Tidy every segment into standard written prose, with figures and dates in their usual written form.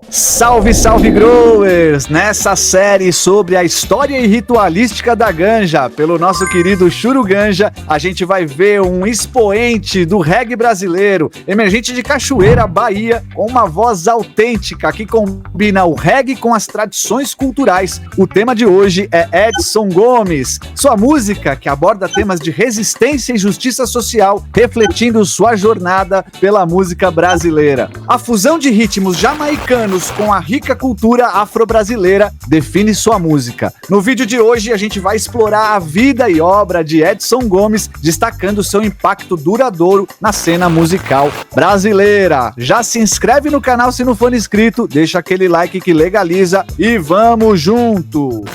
Salve, salve growers! Nessa série sobre a história e ritualística da ganja, pelo nosso querido Churu Ganja, a gente vai ver um expoente do reggae brasileiro, emergente de Cachoeira, Bahia, com uma voz autêntica que combina o reggae com as tradições culturais. O tema de hoje é Edson Gomes, sua música que aborda temas de resistência e justiça social, refletindo sua jornada pela música brasileira. A fusão de ritmos jamaicanos com a rica cultura afro-brasileira define sua música. No vídeo de hoje a gente vai explorar a vida e obra de Edson Gomes, destacando seu impacto duradouro na cena musical brasileira. Já se inscreve no canal se não for inscrito, deixa aquele like que legaliza e vamos junto!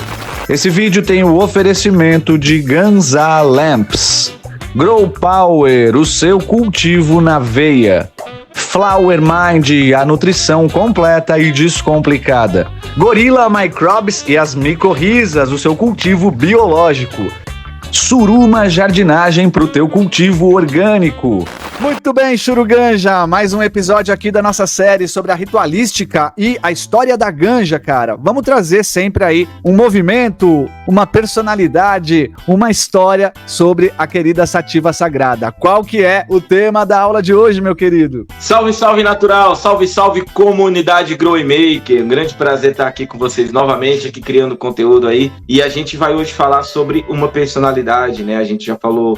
Esse vídeo tem o oferecimento de Ganza Lamps, Grow Power, o seu cultivo na veia. Flower Mind, a nutrição completa e descomplicada. Gorilla Microbes e as micorrizas, o seu cultivo biológico. Suruma Jardinagem para o teu cultivo orgânico. Muito bem, Churu Ganja, mais um episódio aqui da nossa série sobre a ritualística e a história da ganja, cara. Vamos trazer sempre aí um movimento, uma personalidade, uma história sobre a querida Sativa Sagrada. Qual que é o tema da aula de hoje, meu querido? Salve, salve natural, salve, salve comunidade Grow & Maker. Um grande prazer estar aqui com vocês novamente, aqui criando conteúdo aí. E a gente vai hoje falar sobre uma personalidade, né? A gente já falou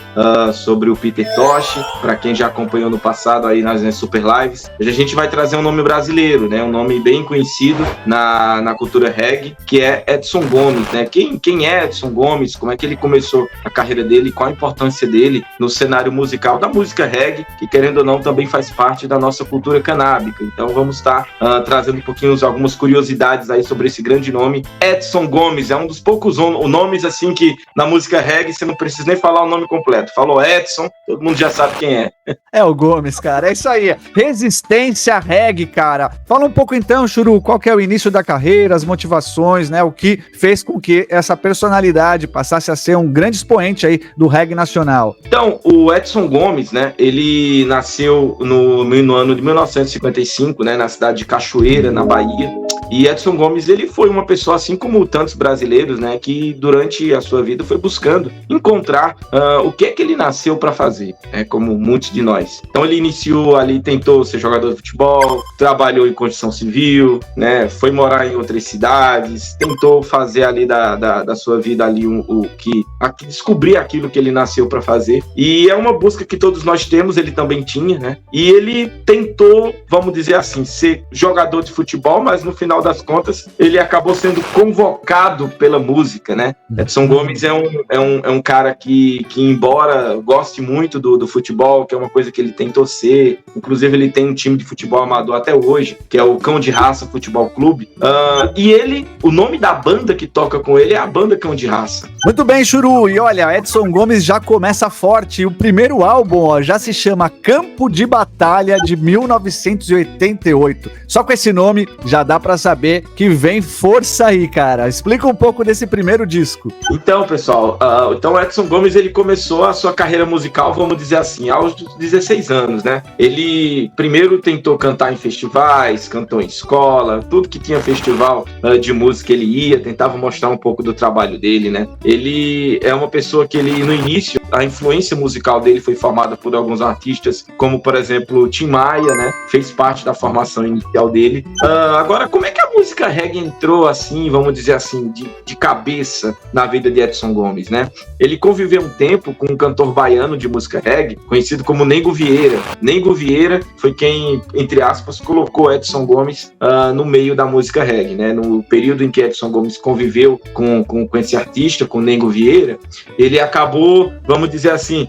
sobre o Peter Tosh, para quem já acompanhou no passado aí nas Super Lives. Hoje a gente vai trazer um nome brasileiro, né? Um nome bem conhecido na cultura reggae, que é Edson Gomes, né? Quem é Edson Gomes? Como é que ele começou a carreira dele? Qual a importância dele no cenário musical da música reggae, que querendo ou não também faz parte da nossa cultura canábica. Então vamos estar trazendo um pouquinho algumas curiosidades aí sobre esse grande nome. Edson Gomes é um dos poucos nomes assim que na música reggae você não precisa nem falar o nome completo. Falou Edson, todo mundo já sabe quem é. É o Gomes, cara. É isso aí. Resistência reggae, cara. Fala um pouco então, Churu, qual que é o início da carreira, as motivações, né? O que fez com que essa personalidade passasse a ser um grande expoente aí do reggae nacional. Então, o Edson Gomes, né? Ele nasceu no ano de 1955, né? Na cidade de Cachoeira, na Bahia. E Edson Gomes, ele foi uma pessoa, assim como tantos brasileiros, né? Que durante a sua vida foi buscando encontrar o que é que ele nasceu para fazer, né? Como muitos de nós. Então ele iniciou ali, tentou ser jogador de futebol, trabalhou em construção civil, né? Foi morar em outras cidades, tentou fazer ali da sua vida ali descobrir aquilo que ele nasceu para fazer. E é uma busca que todos nós temos, ele também tinha, né? E ele tentou, vamos dizer assim, ser jogador de futebol, mas no final das contas ele acabou sendo convocado pela música, né? Edson Gomes é um cara que embora goste muito do futebol, que é uma coisa que ele tentou ser, inclusive ele tem um time de futebol amador até hoje, que é o Cão de Raça Futebol Clube, e o nome da banda que toca com ele é a banda Cão de Raça. Muito bem, Churu, e olha, Edson Gomes já começa forte, o primeiro álbum já se chama Campo de Batalha, de 1988. Só com esse nome já dá pra saber que vem força aí, cara. Explica um pouco desse primeiro disco. Então, pessoal, então Edson Gomes, ele começou a sua carreira musical, vamos dizer assim, aos 16 anos, né? Ele primeiro tentou cantar em festivais, cantou em escola, tudo que tinha festival de música ele ia, tentava mostrar um pouco do trabalho dele, né? Ele é uma pessoa que no início, a influência musical dele foi formada por alguns artistas, como, por exemplo, Tim Maia, né? Fez parte da formação inicial dele. Agora, como é que a música reggae entrou assim, vamos dizer assim, de cabeça na vida de Edson Gomes, né? Ele conviveu um tempo com um cantor baiano de música reggae, conhecido como Nego Vieira. Nego Vieira foi quem, entre aspas, colocou Edson Gomes no meio da música reggae, né? No período em que Edson Gomes conviveu com esse artista, com Nego Vieira, ele acabou, vamos dizer assim,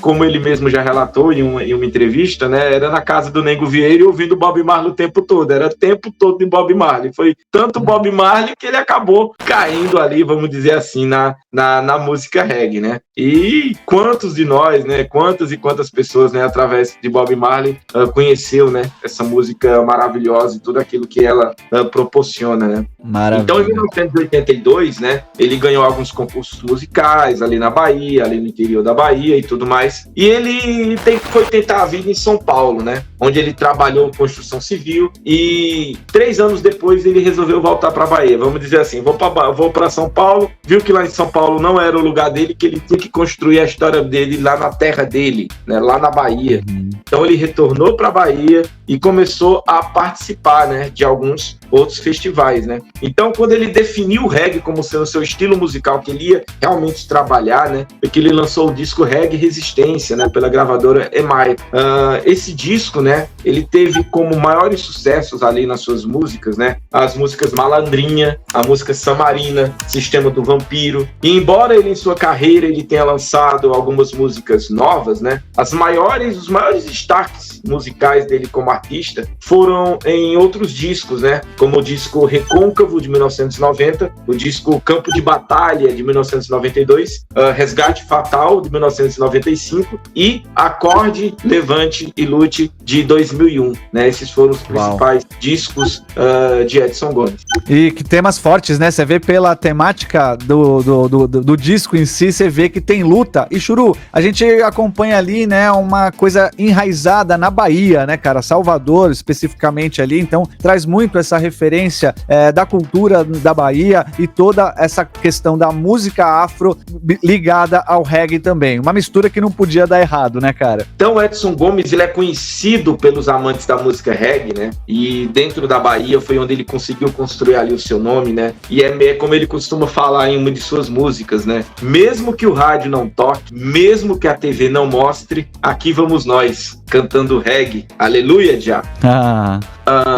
como ele mesmo já relatou em uma entrevista, né? Era na casa do Nego Vieira e ouvindo Bob Marley o tempo todo, era o tempo todo de Bob Marley. Foi tanto Bob Marley que ele acabou caindo ali, vamos dizer assim, na música reggae, né? E quantos de nós, né? Quantas e quantas pessoas, né? Através de Bob Marley conheceu, né? Essa música maravilhosa e tudo aquilo que ela proporciona, né? Maravilha. Então, em 1982, né? Ele ganhou alguns concursos musicais ali na Bahia, ali ali no interior da Bahia e tudo mais. E ele foi tentar a vida em São Paulo, né? Onde ele trabalhou construção civil e 3 anos depois ele resolveu voltar para a Bahia. Vamos dizer assim, vou para São Paulo, viu que lá em São Paulo não era o lugar dele, que ele tinha que construir a história dele lá na terra dele, né? Lá na Bahia. Então ele retornou para a Bahia e começou a participar, né, de alguns outros festivais, né? Então, quando ele definiu o reggae como sendo seu estilo musical que ele ia realmente trabalhar, né, é que ele lançou o disco Reggae Resistência, né, pela gravadora EMI. Esse disco, né, ele teve como maiores sucessos ali nas suas músicas, né, as músicas Malandrinha, a música Samarina, Sistema do Vampiro. E embora ele em sua carreira ele tenha lançado algumas músicas novas, né, os maiores destaques musicais dele como artista foram em outros discos, né, como o disco Recôncavo, de 1990, o disco Campo de Batalha, de 1992, Resgate Fatal, de 1995 e Acorde, Levante e Lute, de 2001. Né? Esses foram os principais discos de Edson Gomes. E que temas fortes, né? Você vê pela temática do disco em si, você vê que tem luta. E, Churu, a gente acompanha ali, né, uma coisa enraizada na Bahia, né, cara? Salvador, especificamente ali. Então, traz muito essa referência da cultura da Bahia e toda essa questão da música afro ligada ao reggae também. Uma mistura que não podia dar errado, né, cara? Então, Edson Gomes, ele é conhecido pelos amantes da música reggae, né? E dentro da Bahia foi onde ele conseguiu construir ali o seu nome, né? E é como ele costuma falar em uma de suas músicas, né? Mesmo que o rádio não toque, mesmo que a TV não mostre, aqui vamos nós, cantando reggae. Aleluia, já.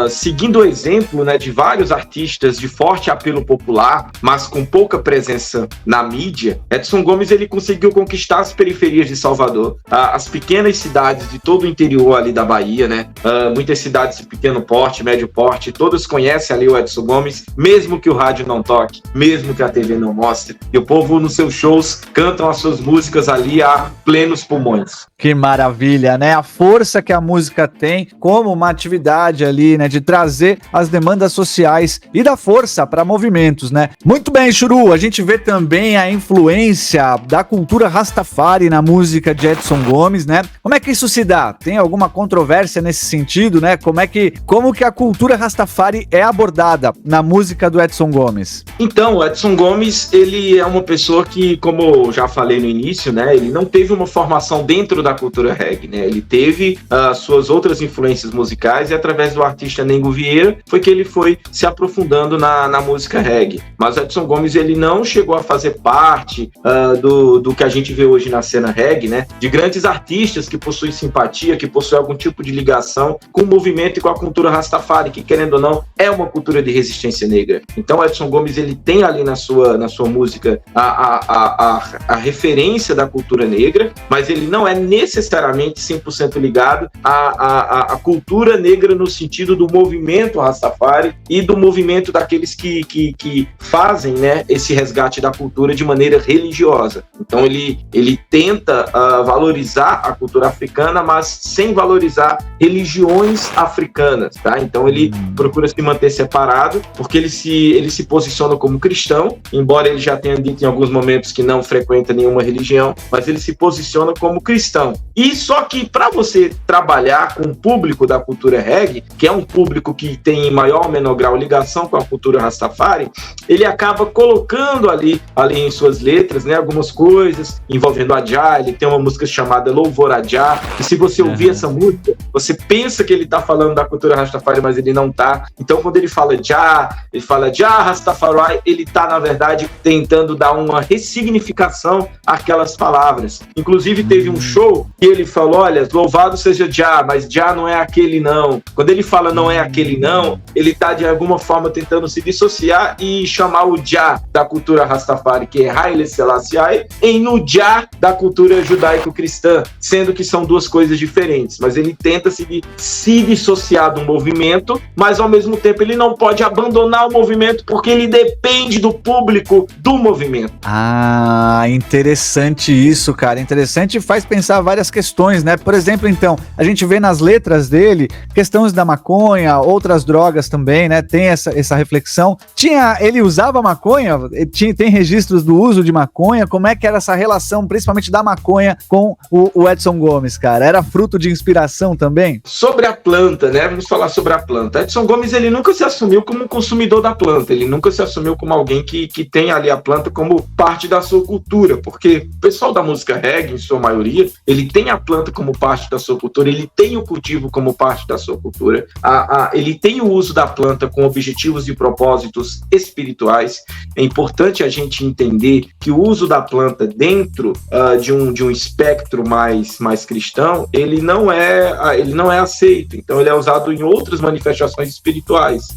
Seguindo o exemplo, né, de vários artistas de forte apelo popular, mas com pouca presença na mídia, Edson Gomes ele conseguiu conquistar as periferias de Salvador, as pequenas cidades de todo o interior ali da Bahia, né? Muitas cidades de pequeno porte, médio porte, todas conhecem ali o Edson Gomes, mesmo que o rádio não toque, mesmo que a TV não mostre, e o povo nos seus shows cantam as suas músicas ali a plenos pulmões. Que maravilha, né? A força que a música tem como uma atividade ali, né, de trazer as demandas sociais e dar força para movimentos, né? Muito bem, Churu, a gente vê também a influência da cultura Rastafari na música de Edson Gomes, né? Como é que isso se dá? Tem alguma controvérsia nesse sentido, né? Como que a cultura Rastafari é abordada na música do Edson Gomes? Então, o Edson Gomes, ele é uma pessoa que, como eu já falei no início, né, ele não teve uma formação dentro da cultura reggae, né? Ele teve suas outras influências musicais e através do artista Nengo Vieira foi que ele foi se aprofundando na música reggae. Mas o Edson Gomes ele não chegou a fazer parte do que a gente vê hoje na cena reggae, né? De grandes artistas que possuem simpatia, que possuem algum tipo de ligação com o movimento e com a cultura Rastafari, que querendo ou não é uma cultura de resistência negra. Então o Edson Gomes ele tem ali na sua música a referência da cultura negra, mas ele não é necessariamente 100% ligado à cultura negra no sentido do movimento Rastafari e do movimento daqueles que fazem, né, esse resgate da cultura de maneira religiosa. Então ele tenta valorizar a cultura africana, mas sem valorizar religiões africanas, tá? Então ele procura se manter separado, porque ele se posiciona como cristão, embora ele já tenha dito em alguns momentos que não frequenta nenhuma religião, mas ele se posiciona como cristão. E só que para você trabalhar com o público da cultura reggae, que é um público que tem em maior ou menor grau ligação com a cultura Rastafari, ele acaba colocando ali em suas letras, né, algumas coisas envolvendo a Jah. Ele tem uma música chamada Louvor a Jah, que se você ouvir essa música, você pensa que ele tá falando da cultura Rastafari, mas ele não tá. Então quando ele fala Jah Rastafari, ele tá na verdade tentando dar uma ressignificação àquelas palavras. Inclusive teve um show que ele falou, olha, louvado seja Jah, mas Jah não é aquele não. Quando ele fala não é aquele não, ele tá de alguma forma tentando se dissociar e chamar o Jah da cultura Rastafari, que é Haile Selassie, em no Jah da cultura judaico-cristã, sendo que são duas coisas diferentes. Mas ele tenta se dissociar do movimento, mas ao mesmo tempo ele não pode abandonar o movimento porque ele depende do público do movimento. Ah, interessante isso, cara. Interessante e faz pensar várias questões, né? Por exemplo, então, a gente vê nas letras dele questões da maconha, outras drogas também, né? Tem essa reflexão. Ele usava maconha? Tem registros do uso de maconha? Como é que era essa relação, principalmente da maconha, com o Edson Gomes, cara? Era fruto de inspiração também? Sobre a planta, né? Vamos falar sobre a planta. Edson Gomes, ele nunca se assumiu como um consumidor da planta, ele nunca se assumiu como alguém que tem ali a planta como parte da sua cultura, porque o pessoal da música reggae, em sua maioria, ele tem a planta como parte da sua cultura, ele tem o cultivo como parte da sua cultura, ele tem o uso da planta com objetivos e propósitos espirituais. É importante a gente entender que o uso da planta dentro de um espectro mais cristão, ele não é aceito, então ele é usado em outras manifestações espirituais.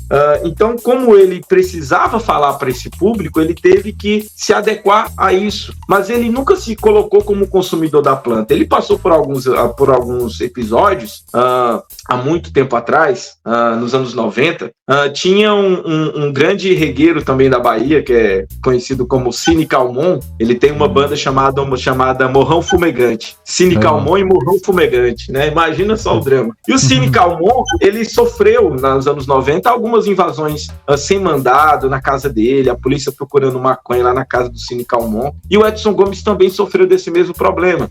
Então, como ele precisava falar para esse público, ele teve que se adequar a isso, mas ele nunca se colocou como consumidor da planta. Ele passou por alguns episódios, há muito tempo atrás, nos anos 90, tinha um grande regueiro também da Bahia, que é conhecido como Cine Calmon. Ele tem uma banda chamada Morrão Fumegante. Cine Calmon e Morrão Fumegante, né? Imagina só o drama. E o Cine Calmon, ele sofreu, nos anos 90, algumas invasões sem mandado na casa dele, a polícia procurando maconha lá na casa do Cine Calmon. E o Edson Gomes também sofreu desse mesmo problema.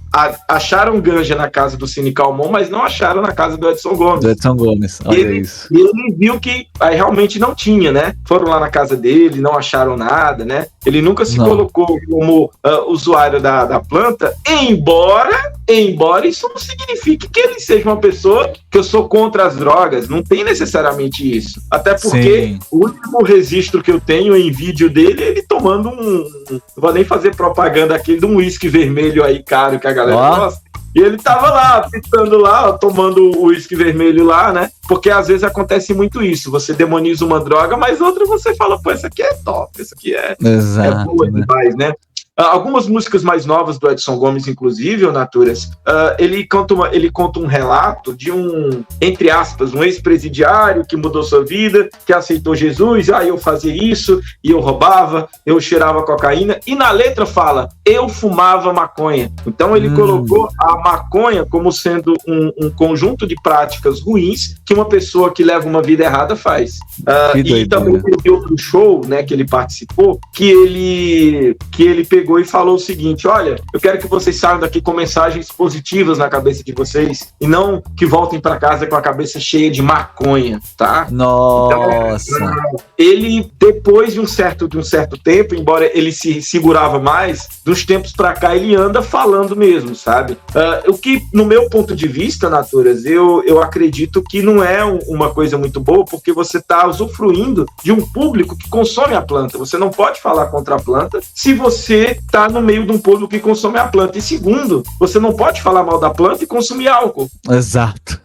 Acharam ganja na casa do Cine Calmon, mas não acharam na casa do Edson Gomes. Do Edson Gomes, olha isso. E ele viu que realmente não tinha, né? Foram lá na casa dele, não acharam nada, né? Ele nunca se colocou como usuário da planta, embora isso não signifique que ele seja uma pessoa que eu sou contra as drogas, não tem necessariamente isso. Até porque o último registro que eu tenho em vídeo dele é ele tomando não vou nem fazer propaganda aqui de um uísque vermelho aí caro que a galera gosta. E ele tava lá, pitando lá, tomando o uísque vermelho lá, né? Porque às vezes acontece muito isso. Você demoniza uma droga, mas outra você fala, pô, essa aqui é top, essa aqui é boa demais, né? Algumas músicas mais novas do Edson Gomes, inclusive, Naturas, ele conta um relato de entre aspas, um ex-presidiário que mudou sua vida, que aceitou Jesus, eu fazia isso, e eu roubava, eu cheirava cocaína, e na letra fala, eu fumava maconha. Então ele colocou a maconha como sendo um conjunto de práticas ruins que uma pessoa que leva uma vida errada faz. E também teve outro show, né, que ele participou, que ele pegou e falou o seguinte, olha, eu quero que vocês saiam daqui com mensagens positivas na cabeça de vocês e não que voltem para casa com a cabeça cheia de maconha, tá? Nossa! Então, ele, depois de um certo tempo, embora ele se segurava mais, dos tempos para cá ele anda falando mesmo, sabe? O que, no meu ponto de vista, Naturas, eu acredito que não é uma coisa muito boa, porque você está usufruindo de um público que consome a planta. Você não pode falar contra a planta se você está no meio de um público que consome a planta. E segundo, você não pode falar mal da planta e consumir álcool. Exato.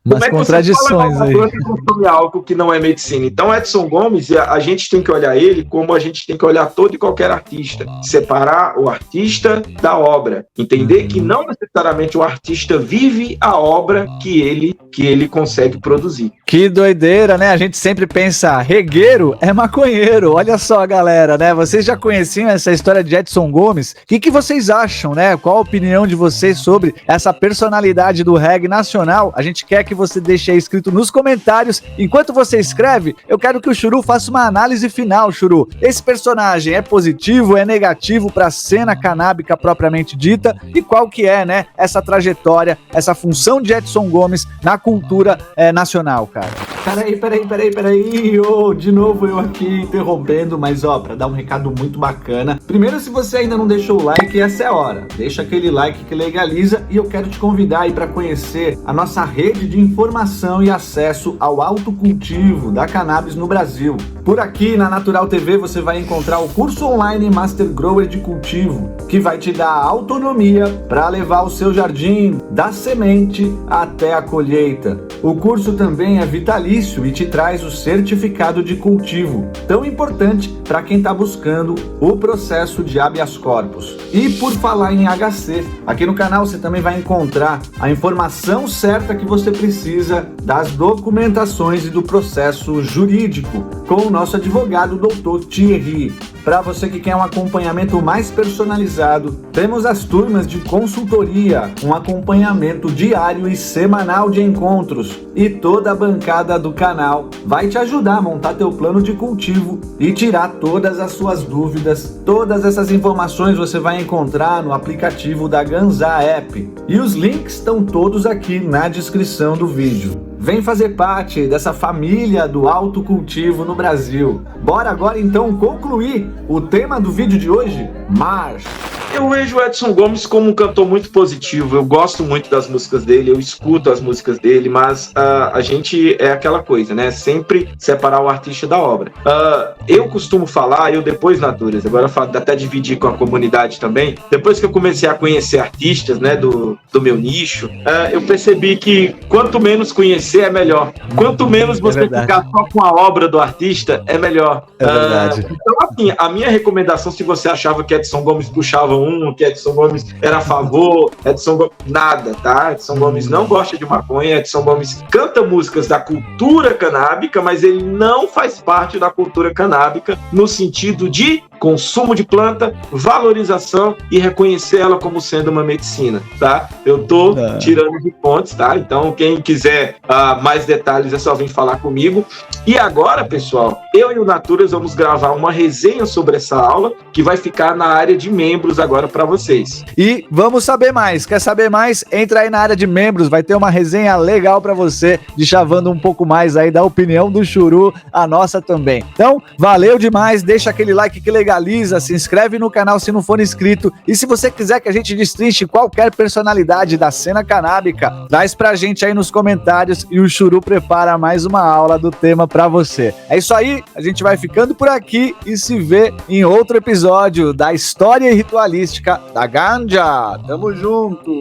Umas contradições você fala mal aí. da planta e consumir álcool que não é medicina? Então, Edson Gomes, a gente tem que olhar ele como a gente tem que olhar todo e qualquer artista. Separar o artista da obra. Entender que não necessariamente o artista vive a obra que ele consegue produzir. Que doideira, né? A gente sempre pensa, regueiro é maconheiro. Olha só, galera, né? Vocês já conheciam essa história de Edson Gomes? O que vocês acham, né? Qual a opinião de vocês sobre essa personalidade do reggae nacional? A gente quer que você deixe aí escrito nos comentários. Enquanto você escreve, eu quero que o Churu faça uma análise final, Churu. Esse personagem é positivo, é negativo para a cena canábica propriamente dita? E qual que é, né? Essa trajetória, essa função de Edson Gomes na cultura nacional, cara? Peraí. De novo eu aqui interrompendo, mas pra dar um recado muito bacana. Primeiro, se você ainda não deixou o like, essa é a hora. Deixa aquele like que legaliza e eu quero te convidar aí para conhecer a nossa rede de informação e acesso ao autocultivo da cannabis no Brasil. Por aqui na Natural TV você vai encontrar o curso online Master Grower de Cultivo, que vai te dar autonomia para levar o seu jardim da semente até a colheita. O curso também é vitalício e te traz o certificado de cultivo, tão importante para quem está buscando o processo de habeas corpus. E por falar em HC, aqui no canal você também vai encontrar a informação certa que você precisa das documentações e do processo jurídico com o nosso advogado Dr. Thierry. Para você que quer um acompanhamento mais personalizado, temos as turmas de consultoria, um acompanhamento diário e semanal de encontros. E toda a bancada do canal vai te ajudar a montar teu plano de cultivo e tirar todas as suas dúvidas. Todas essas informações você vai encontrar no aplicativo da Ganzá App. E os links estão todos aqui na descrição do vídeo. Vem fazer parte dessa família do autocultivo no Brasil. Bora agora então concluir o tema do vídeo de hoje? Marcha! Eu vejo o Edson Gomes como um cantor muito positivo, eu gosto muito das músicas dele, eu escuto as músicas dele, mas a gente é aquela coisa, né? Sempre separar o artista da obra. Eu costumo falar, eu depois, Naturas, agora eu falo, até dividir com a comunidade também, depois que eu comecei a conhecer artistas, né, do meu nicho, eu percebi que quanto menos conhecer é melhor. Quanto menos você ficar só com a obra do artista, é melhor. É verdade. Então, assim, a minha recomendação, se você achava que Edson Gomes puxava que Edson Gomes era a favor, Edson Gomes, nada, tá? Edson Gomes não gosta de maconha, Edson Gomes canta músicas da cultura canábica, mas ele não faz parte da cultura canábica no sentido de consumo de planta, valorização e reconhecer ela como sendo uma medicina, tá? Eu tô tirando de fontes, tá? Então, quem quiser mais detalhes é só vir falar comigo. E agora, pessoal, eu e o Naturas vamos gravar uma resenha sobre essa aula que vai ficar na área de membros agora para vocês. E vamos saber mais. Quer saber mais? Entra aí na área de membros, vai ter uma resenha legal para você, deschavando um pouco mais aí da opinião do Churu, a nossa também. Então, valeu demais, deixa aquele like que legaliza, se inscreve no canal se não for inscrito, e se você quiser que a gente destrinche qualquer personalidade da cena canábica, traz pra gente aí nos comentários e o Churu prepara mais uma aula do tema pra você. É isso aí, a gente vai ficando por aqui e se vê em outro episódio da História Ritualística da Ganja. Tamo junto!